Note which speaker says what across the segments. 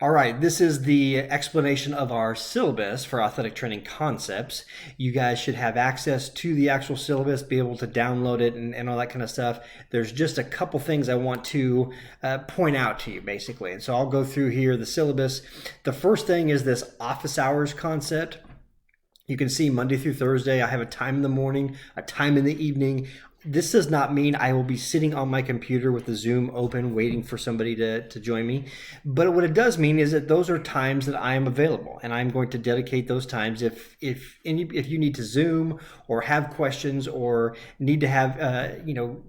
Speaker 1: All right, this is the explanation of our syllabus for athletic training concepts. You guys should have access to the actual syllabus, be able to download it and all that kind of stuff. There's just a couple things I want to point out to you, basically. And so I'll go through here the syllabus. The first thing is this office hours concept. You can see Monday through Thursday, I have a time in the morning, a time in the evening. This does not mean I will be sitting on my computer with the Zoom open waiting for somebody to join me. But what it does mean is that those are times that I am available, and I'm going to dedicate those times. If you need to Zoom or have questions or need to have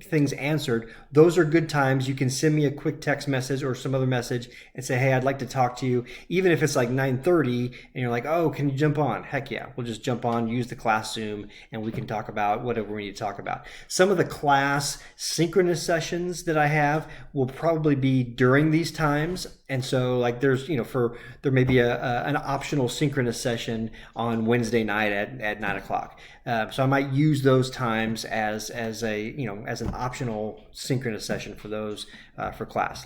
Speaker 1: things answered, those are good times. You can send me a quick text message or some other message and say, hey, I'd like to talk to you. Even if it's like 9:30 and you're like, oh, can you jump on? Heck yeah, we'll just jump on, use the class Zoom, and we can talk about whatever we need to talk about. Some of the class synchronous sessions that I have will probably be during these times. And so like there's, there may be an optional synchronous session on Wednesday night at 9 o'clock. So I might use those times as an optional synchronous session for those for class.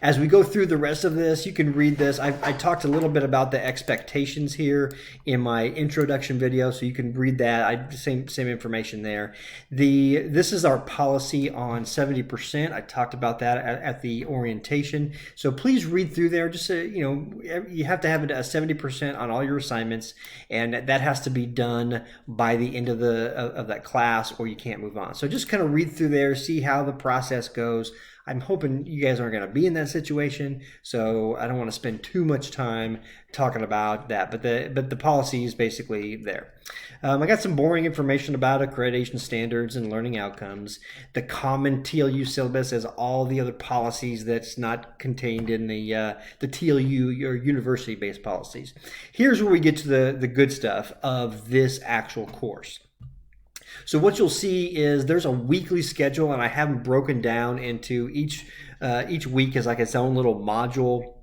Speaker 1: As we go through the rest of this, you can read this. I talked a little bit about the expectations here in my introduction video, so you can read that. Same information there. This is our policy on 70%. I talked about that at the orientation. So please read through there. Just you have to have a 70% on all your assignments, and that has to be done by the end of that class, or you can't move on. So just kind of read through there, see how the process goes. I'm hoping you guys aren't going to be in that situation, so I don't want to spend too much time talking about that. But the policy is basically there. I got some boring information about accreditation standards and learning outcomes. The common TLU syllabus has all the other policies that's not contained in the TLU or university-based policies. Here's where we get to the good stuff of this actual course. So what you'll see is there's a weekly schedule, and I have them broken down into each week as like its own little module,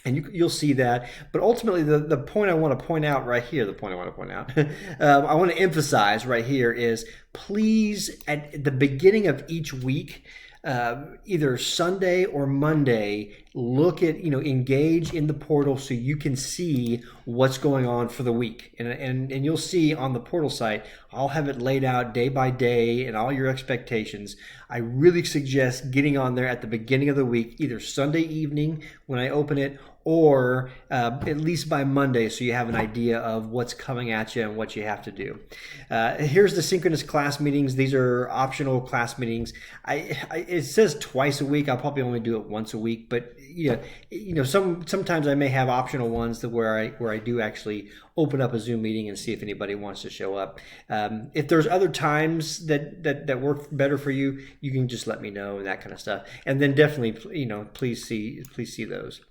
Speaker 1: and you'll see that. But ultimately, the point I want to point out right here, I want to emphasize right here is please at the beginning of each week, either Sunday or Monday, look at, engage in the portal so you can see what's going on for the week. And you'll see on the portal site, I'll have it laid out day by day and all your expectations. I really suggest getting on there at the beginning of the week, either Sunday evening when I open it, or at least by Monday, so you have an idea of what's coming at you and what you have to do. Here's the synchronous class meetings. These are optional class meetings. It says twice a week. I'll probably only do it once a week, but sometimes I may have optional ones where I do actually open up a Zoom meeting and see if anybody wants to show up. If there's other times that work better for you, you can just let me know and that kind of stuff. And then definitely, please see those.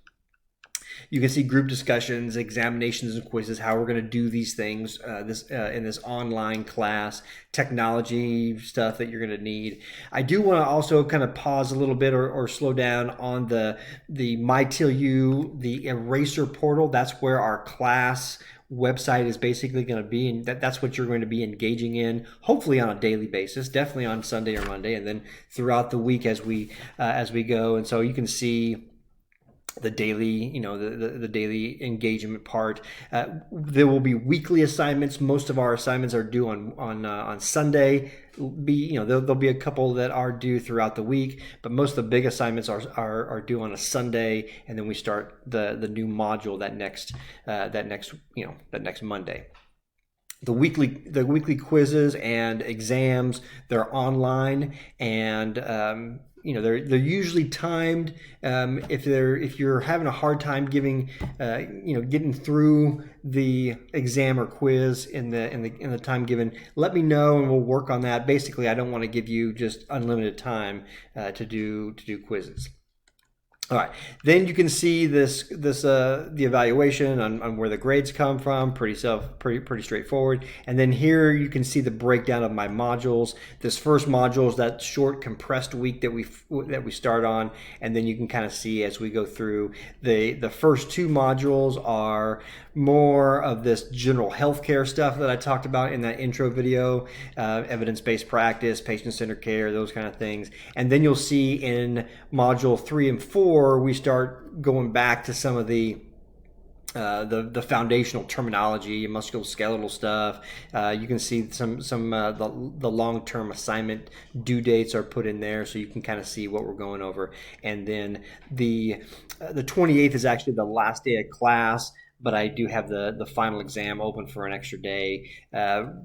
Speaker 1: You can see group discussions, examinations, and quizzes, how we're going to do these things in this online class, technology stuff that you're going to need. I do want to also kind of pause a little bit or slow down on the MyTLU, the eraser portal. That's where our class website is basically going to be, and that's what you're going to be engaging in, hopefully on a daily basis, definitely on Sunday or Monday, and then throughout the week as we go. And so you can see the daily, the daily engagement part. There will be weekly assignments. Most of our assignments are due on Sunday. There'll be a couple that are due throughout the week, but most of the big assignments are due on a Sunday, and then we start the new module that next Monday. The weekly quizzes and exams, they're online, and they're usually timed. If you're having a hard time getting through the exam or quiz in the time given, let me know and we'll work on that. Basically, I don't want to give you just unlimited time to do quizzes. All right, then you can see the evaluation on where the grades come from. Pretty straightforward. And then here you can see the breakdown of my modules. This first module is that short compressed week that we start on, and then you can kind of see as we go through the first two modules are more of this general healthcare stuff that I talked about in that intro video, evidence-based practice, patient-centered care, those kind of things. And then you'll see in module 3 and 4 before we start going back to some of the foundational terminology, musculoskeletal stuff. You can see the long-term assignment due dates are put in there, so you can kind of see what we're going over. And then the 28th is actually the last day of class, but I do have the final exam open for an extra day.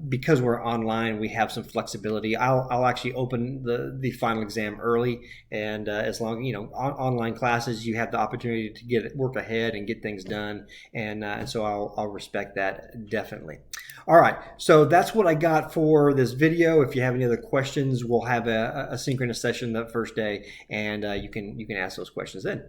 Speaker 1: Because we're online, we have some flexibility. I'll actually open the final exam early, and as long, online classes, you have the opportunity to work ahead and get things done, and so I'll respect that definitely. All right, so that's what I got for this video. If you have any other questions, we'll have a synchronous session that first day, and you can ask those questions then.